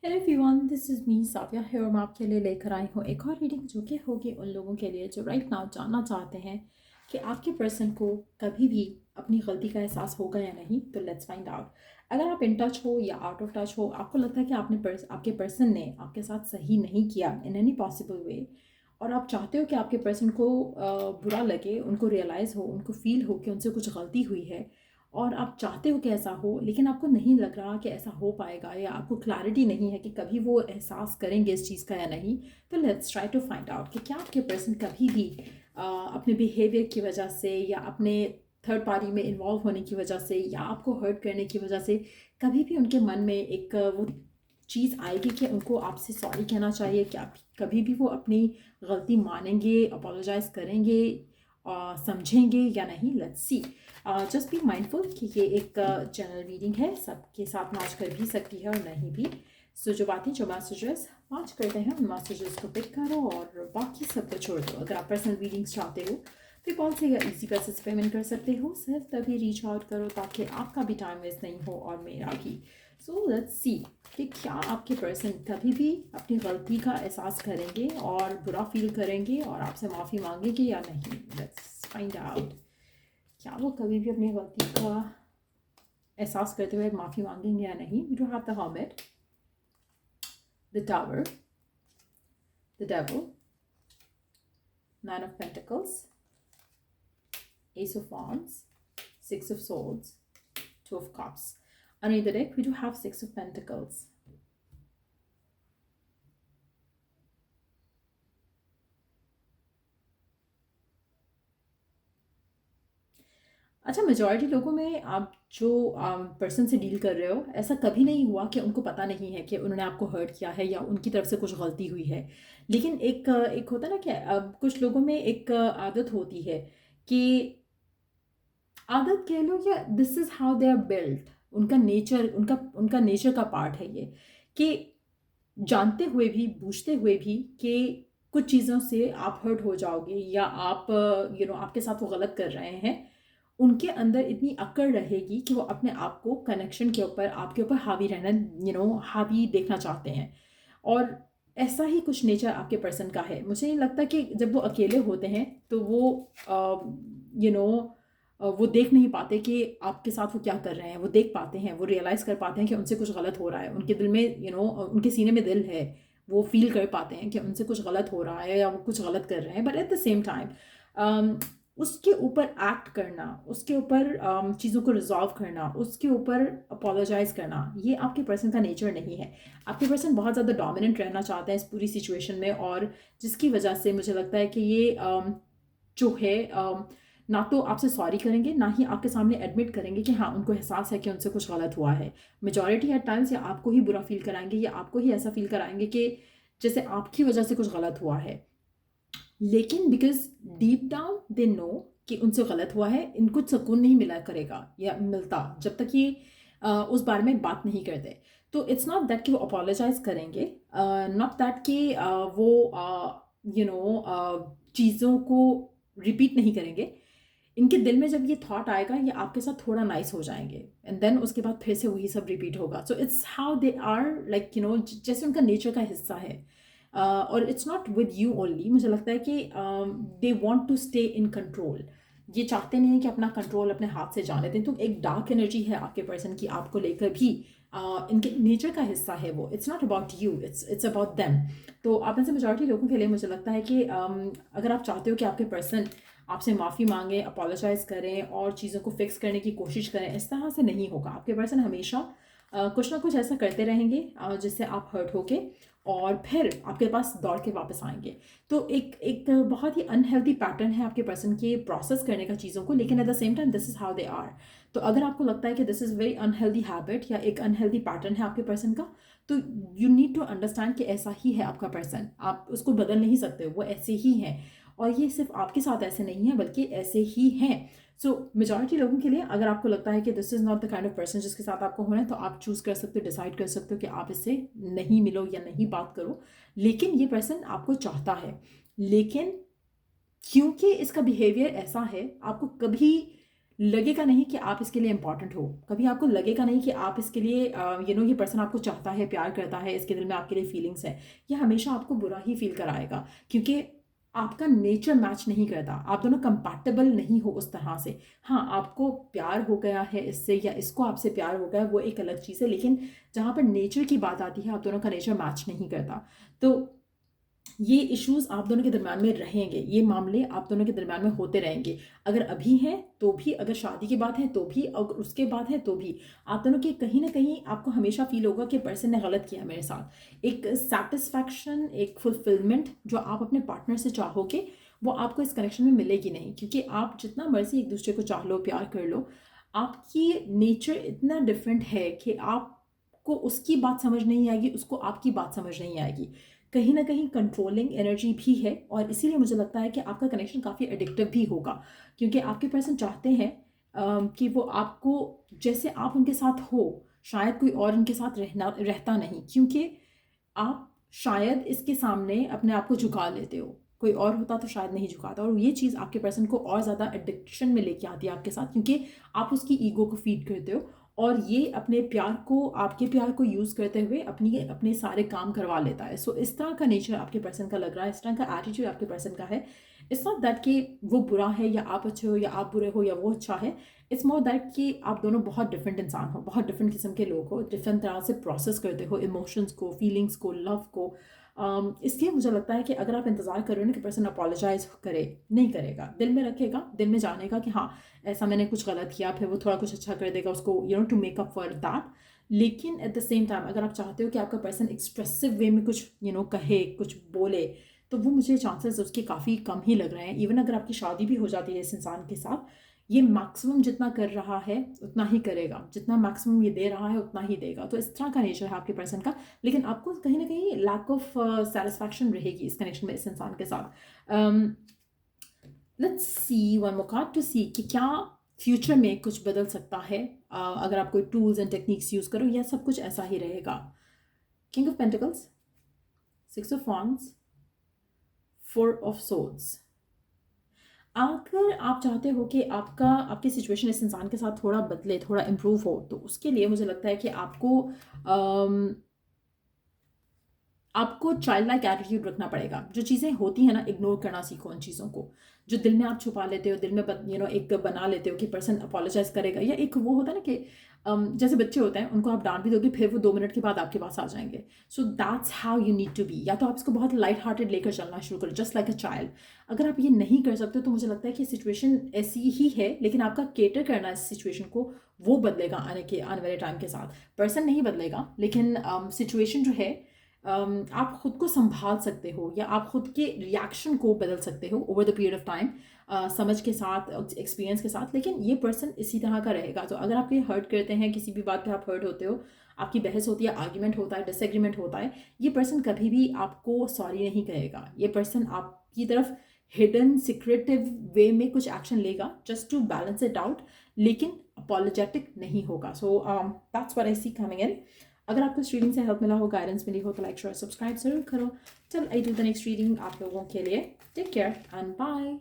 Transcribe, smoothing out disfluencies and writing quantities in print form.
Hello everyone, this is me Savia है और मैं आपके लिए लेकर आई हूँ एक और रीडिंग जो कि होगी उन लोगों के लिए जो राइट नाउ जानना चाहते हैं कि आपके पर्सन को कभी भी अपनी गलती का एहसास होगा या नहीं। तो लेट्स फाइंड आउट। अगर आप इन टच हो या आउट ऑफ टच हो, आपको लगता है कि आपके पर्सन ने आपके साथ सही नहीं किया इन एनी पॉसिबल वे, और आप चाहते हो कि आपके पर्सन को बुरा लगे, उनको रियलाइज़ हो, उनको फील हो कि उनसे कुछ गलती हुई है, और आप चाहते हो कि ऐसा हो, लेकिन आपको नहीं लग रहा कि ऐसा हो पाएगा या आपको क्लैरिटी नहीं है कि कभी वो एहसास करेंगे इस चीज़ का या नहीं। तो let's try to find out कि क्या आपके पर्सन कभी भी अपने बिहेवियर की वजह से या अपने थर्ड पार्टी में इन्वॉल्व होने की वजह से या आपको हर्ट करने की वजह से कभी भी उनके मन में एक वो चीज़ आएगी कि उनको आपसे सॉरी कहना चाहिए। क्या कभी भी वो अपनी गलती मानेंगे, अपोलोजाइज़ करेंगे, समझेंगे या नहीं? Let's see. Just be mindful कि ये एक चैनल रीडिंग है, सबके साथ मैच कर भी सकती है और नहीं भी। सो जो बातें, जो मैसेजेस मैच करते हैं, उन मैसेजेस को पिक करो और बाकी सब को छोड़ दो। अगर आप पर्सनल रीडिंग्स चाहते हो पेपॉल से या इजी पैसे से पेमेंट कर सकते हो। सिर्फ तभी रीच आउट करो ताकि आपका भी टाइम वेस्ट नहीं हो और मेरा भी। सो लेट्स सी कि क्या आपके पर्सन कभी भी अपनी गलती का एहसास करेंगे और बुरा फील करेंगे और आपसे माफ़ी मांगेंगे या नहीं। Let's find out. क्या वो कभी भी अपनी गलती का एहसास करते हुए माफ़ी मांगेंगे या नहीं। We do have the hermit, the tower, the devil, nine of pentacles, Ace of Wands, Six of Swords, Two of Cups. Under the deck, we do have Six of Pentacles. अच्छा, मेजॉरिटी लोगों में आप जो person से deal कर रहे हो, ऐसा कभी नहीं हुआ कि उनको पता नहीं है कि उन्होंने आपको हर्ट किया है या उनकी तरफ से कुछ गलती हुई है। लेकिन एक होता है ना कि कुछ लोगों में एक आदत होती है कि आदत कह लो या this is how they are built. उनका नेचर, उनका नेचर का पार्ट है ये, कि जानते हुए भी, बूझते हुए भी कि कुछ चीज़ों से आप हर्ट हो जाओगे या आप आपके साथ वो गलत कर रहे हैं। उनके अंदर इतनी अकड़ रहेगी कि वो अपने आप को कनेक्शन के ऊपर, आपके ऊपर हावी रहना, हावी देखना चाहते हैं। और ऐसा ही कुछ नेचर आपके पर्सन का है। मुझे नहीं लगता कि जब वो अकेले होते हैं तो वो यू नो वो देख नहीं पाते कि आपके साथ वो क्या कर रहे हैं। वो देख पाते हैं, वो रियलाइज़ कर पाते हैं कि उनसे कुछ गलत हो रहा है। उनके दिल में उनके सीने में दिल है। वो फील कर पाते हैं कि उनसे कुछ गलत हो रहा है या वो कुछ गलत कर रहे हैं। But at the same time उसके ऊपर एक्ट करना, उसके ऊपर चीज़ों को रिजॉल्व करना, उसके ऊपर अपोलोजाइज़ करना, ये आपके पर्सन का नेचर नहीं है। आपके पर्सन बहुत ज़्यादा डोमिनेंट रहना चाहते हैं इस पूरी सिचुएशन में, और जिसकी वजह से मुझे लगता है कि ये जो है ना तो आपसे सॉरी करेंगे, ना ही आपके सामने एडमिट करेंगे कि हाँ, उनको एहसास है कि उनसे कुछ गलत हुआ है। मेजॉरिटी एट टाइम्स या आपको ही बुरा फील कराएंगे या आपको ही ऐसा फील कराएंगे कि जैसे आपकी वजह से कुछ गलत हुआ है। लेकिन because deep down they know कि उनसे गलत हुआ है, इनको सुकून नहीं मिला करेगा या मिलता जब तक ये उस बारे में बात नहीं करते। तो इट्स नॉट दैट कि वो अपोलोजाइज करेंगे, नॉट दैट कि वो चीज़ों को रिपीट नहीं करेंगे। इनके दिल में जब ये थॉट आएगा, ये आपके साथ थोड़ा नाइस हो जाएंगे एंड देन उसके बाद फिर से वही सब रिपीट होगा। So it's how they are, like जैसे उनका नेचर का हिस्सा है। और it's not with you only. मुझे लगता है कि they want to stay in control. ये चाहते नहीं है कि अपना कंट्रोल अपने हाथ से जाने दें। तो एक डार्क एनर्जी है आपके पर्सन की आपको लेकर भी। इनके नेचर का हिस्सा है वो। It's not about you, it's about them. तो आप में से मेजॉरिटी लोगों के लिए मुझे लगता है कि अगर आप चाहते हो कि आपके पर्सन आपसे माफ़ी मांगे, अपोलोजाइज़ करें और चीज़ों को फिक्स करने की कोशिश करें, इस तरह से नहीं होगा। आपके पर्सन हमेशा कुछ ना कुछ ऐसा करते रहेंगे जिससे आप हर्ट होके और फिर आपके पास दौड़ के वापस आएंगे। तो एक एक बहुत ही अनहेल्दी पैटर्न है आपके पर्सन के प्रोसेस करने का चीज़ों को, लेकिन at the same time this is how they are. तो अगर आपको लगता है कि this is very unhealthy habit या एक अनहेल्दी पैटर्न है आपके पर्सन का, तो यू नीड टू अंडरस्टैंड कि ऐसा ही है आपका पर्सन। आप उसको बदल नहीं सकते, वो ऐसे ही हैं। और ये सिर्फ आपके साथ ऐसे नहीं है बल्कि ऐसे ही हैं। सो मेजॉरिटी लोगों के लिए अगर आपको लगता है कि this is not the kind of person जिसके साथ आपको होना है, तो आप चूज़ कर सकते हो, डिसाइड कर सकते हो कि आप इससे नहीं मिलो या नहीं बात करो। लेकिन ये पर्सन आपको चाहता है, लेकिन क्योंकि इसका बिहेवियर ऐसा है, आपको कभी लगेगा नहीं कि आप इसके लिए इंपॉर्टेंट हो, कभी आपको लगेगा नहीं कि आप इसके लिए ये पर्सन आपको चाहता है, प्यार करता है, इसके दिल में आपके लिए फीलिंग्स है। ये हमेशा आपको बुरा ही फील कराएगा, क्योंकि आपका नेचर मैच नहीं करता, आप दोनों कंपैटिबल नहीं हो उस तरह से। हाँ, आपको प्यार हो गया है इससे, या इसको आपसे प्यार हो गया, वो एक अलग चीज़ है, लेकिन जहाँ पर नेचर की बात आती है, आप दोनों का नेचर मैच नहीं करता। तो ये इश्यूज आप दोनों के दरम्यान में रहेंगे, ये मामले आप दोनों के दरम्यान में होते रहेंगे। अगर अभी हैं तो भी, अगर शादी की बात है तो भी, अगर उसके बाद है तो भी, आप दोनों के कहीं ना कहीं आपको हमेशा फील होगा कि पर्सन ने गलत किया मेरे साथ। एक सेटिस्फैक्शन, एक फुलफिलमेंट जो आप अपने पार्टनर से चाहोगे, वो आपको इस कनेक्शन में मिलेगी नहीं, क्योंकि आप जितना मर्जी एक दूसरे को चाह लो, प्यार कर लो, आपकी नेचर इतना डिफरेंट है कि आपको उसकी बात समझ नहीं आएगी, उसको आपकी बात समझ नहीं आएगी। कहीं ना कहीं कंट्रोलिंग एनर्जी भी है, और इसीलिए मुझे लगता है कि आपका कनेक्शन काफ़ी एडिक्टिव भी होगा, क्योंकि आपके पर्सन चाहते हैं कि वो आपको, जैसे आप उनके साथ हो, शायद कोई और उनके साथ रहता नहीं, क्योंकि आप शायद इसके सामने अपने आप को झुका लेते हो। कोई और होता तो शायद नहीं झुकाता, और ये चीज़ आपके पर्सन को और ज़्यादा एडिक्शन में लेके आती है आपके साथ, क्योंकि आप उसकी ईगो को फीड करते हो, और ये अपने प्यार को, आपके प्यार को यूज़ करते हुए अपने सारे काम करवा लेता है। सो इस तरह का नेचर आपके पर्सन का लग रहा है, इस तरह का एटीट्यूड आपके पर्सन का है। इट्स नॉट दैट कि वो बुरा है या आप अच्छे हो, या आप बुरे हो या वो अच्छा है। इट्स मोर दैट कि आप दोनों बहुत डिफरेंट इंसान हो, बहुत डिफरेंट किस्म के लोग हो, डिफरेंट तरह से प्रोसेस करते हो इमोशंस को, फीलिंग्स को, लव को। इसलिए मुझे लगता है कि अगर आप इंतज़ार कर रहे हो ना कि पर्सन अपोलोजाइज करे, नहीं करेगा, दिल में रखेगा, दिल में जानेगा कि हाँ ऐसा मैंने कुछ गलत किया, फिर वो थोड़ा कुछ अच्छा कर देगा उसको, to make up for that. लेकिन एट द सेम टाइम अगर आप चाहते हो कि आपका पर्सन एक्सप्रेसिव वे में कुछ कहे, कुछ बोले, तो वो मुझे चांसेस उसके काफ़ी कम ही लग रहे हैं। इवन अगर आपकी शादी भी हो जाती है इस इंसान के साथ, ये मैक्सिमम जितना कर रहा है उतना ही करेगा, जितना मैक्सिमम ये दे रहा है उतना ही देगा। तो इस तरह का नेचर है आपके पर्सन का, लेकिन आपको कहीं ना कहीं लैक ऑफ सेटिस्फैक्शन रहेगी इस कनेक्शन में इस इंसान के साथ। Let's see one more card to see कि क्या फ्यूचर में कुछ बदल सकता है अगर आप कोई टूल्स एंड टेक्निक्स यूज़ करो, या सब कुछ ऐसा ही रहेगा। King of pentacles, 6 of wands, 4 of swords. अगर आप चाहते हो कि आपकी सिचुएशन इस इंसान के साथ थोड़ा बदले, थोड़ा इम्प्रूव हो, तो उसके लिए मुझे लगता है कि आपको चाइल्ड लाइक एटीट्यूड रखना पड़ेगा। जो चीज़ें होती हैं ना, इग्नोर करना सीखो उन चीज़ों को, जो दिल में आप छुपा लेते हो, दिल में एक बना लेते हो कि पर्सन अपोलोजाइज करेगा, या एक वो होता है ना कि जैसे बच्चे होते हैं, उनको आप डांट भी दोगे, फिर वो 2 मिनट के बाद आपके पास आ जाएंगे। So that's how you need to be. या तो आप इसको बहुत लाइट हार्टेड लेकर चलना शुरू करो, जस्ट लाइक अ चाइल्ड। अगर आप ये नहीं कर सकते तो मुझे लगता है कि सिचुएशन ऐसी ही है, लेकिन आपका केटर करना इस सिचुएशन को, वो बदलेगा आने वाले टाइम के साथ। पर्सन नहीं बदलेगा, लेकिन सिचुएशन जो है, आप खुद को संभाल सकते हो, या आप खुद के रिएक्शन को बदल सकते हो over the period of time, समझ के साथ, एक्सपीरियंस के साथ। लेकिन ये पर्सन इसी तरह का रहेगा। तो अगर आप ये हर्ट करते हैं, किसी भी बात पे आप हर्ट होते हो, आपकी बहस होती है, आर्ग्यूमेंट होता है, डिसएग्रीमेंट होता है, ये पर्सन कभी भी आपको सॉरी नहीं कहेगा। ये पर्सन आपकी तरफ हिडन सिक्रेटिव वे में कुछ एक्शन लेगा just to balance it out, लेकिन अपोलोजेटिक नहीं होगा। So that's what I see coming in. अगर आपको इस रीडिंग से हेल्प मिला हो, गाइडेंस मिली हो, तो लाइक शेयर सब्सक्राइब जरूर करो। चल I do the next reading आप लोगों के लिए। Take care and bye.